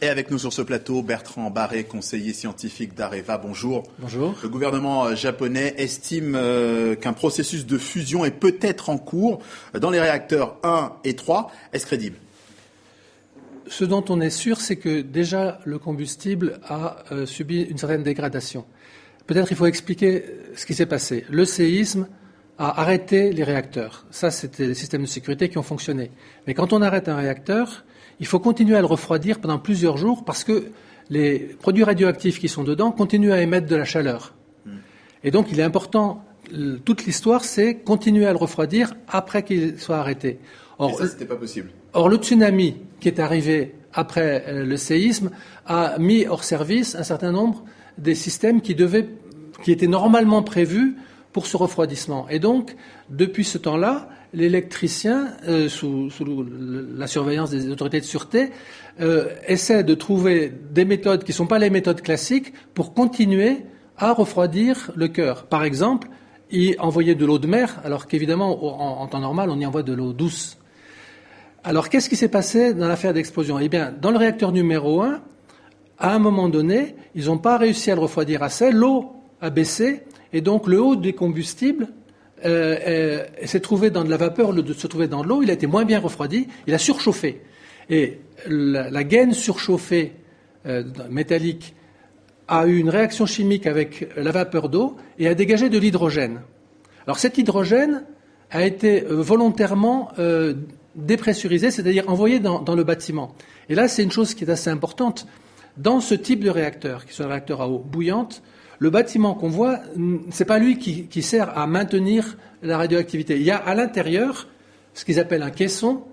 Et avec nous sur ce plateau, Bertrand Barré, conseiller scientifique d'Areva. Bonjour. Bonjour. Le gouvernement japonais estime qu'un processus de fusion est peut-être en cours dans les réacteurs 1 et 3. Est-ce crédible ? Ce dont on est sûr, c'est que déjà le combustible a subi une certaine dégradation. Peut-être il faut expliquer ce qui s'est passé. Le séisme a arrêté les réacteurs. Ça, c'était les systèmes de sécurité qui ont fonctionné. Mais quand on arrête un réacteur, il faut continuer à le refroidir pendant plusieurs jours parce que les produits radioactifs qui sont dedans continuent à émettre de la chaleur. Et donc, il est important, toute l'histoire, c'est continuer à le refroidir après qu'il soit arrêté. Or, et ça, c'était pas possible. Or, le tsunami qui est arrivé après le séisme a mis hors service un certain nombre des systèmes qui étaient normalement prévus pour ce refroidissement. Et donc, depuis ce temps-là, l'électricien, sous la surveillance des autorités de sûreté, essaie de trouver des méthodes qui ne sont pas les méthodes classiques pour continuer à refroidir le cœur. Par exemple, y envoyer de l'eau de mer, alors qu'évidemment, en temps normal, on y envoie de l'eau douce. Alors, qu'est-ce qui s'est passé dans l'affaire d'explosion ? Eh bien, dans le réacteur numéro 1, à un moment donné, ils n'ont pas réussi à le refroidir assez, l'eau a baissé, et donc le haut des combustibles s'est trouvé dans de la vapeur, se trouvait dans de l'eau, il a été moins bien refroidi, il a surchauffé. Et la gaine surchauffée métallique a eu une réaction chimique avec la vapeur d'eau et a dégagé de l'hydrogène. Alors cet hydrogène a été volontairement dépressurisé, c'est-à-dire envoyé dans le bâtiment. Et là, c'est une chose qui est assez importante. Dans ce type de réacteur, qui sont des réacteurs à eau bouillante, le bâtiment qu'on voit, c'est pas lui qui sert à maintenir la radioactivité. Il y a à l'intérieur ce qu'ils appellent un caisson,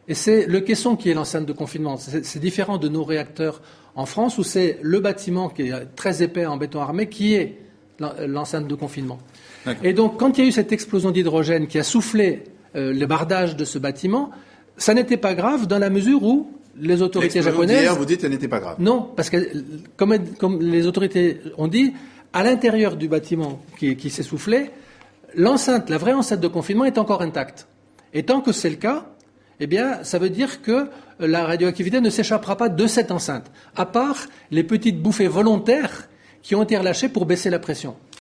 et c'est le caisson qui est l'enceinte de confinement. C'est différent de nos réacteurs en France, où c'est le bâtiment qui est très épais en béton armé qui est l'enceinte de confinement. D'accord. Et donc, quand il y a eu cette explosion d'hydrogène qui a soufflé le bardage de ce bâtiment, ça n'était pas grave dans la mesure où les autorités japonaises... D'hier, vous dites qu'elle n'était pas grave. Non, parce que, comme les autorités ont dit, à l'intérieur du bâtiment qui s'est soufflé, l'enceinte, la vraie enceinte de confinement est encore intacte. Et tant que c'est le cas, eh bien, ça veut dire que la radioactivité ne s'échappera pas de cette enceinte, à part les petites bouffées volontaires qui ont été relâchées pour baisser la pression.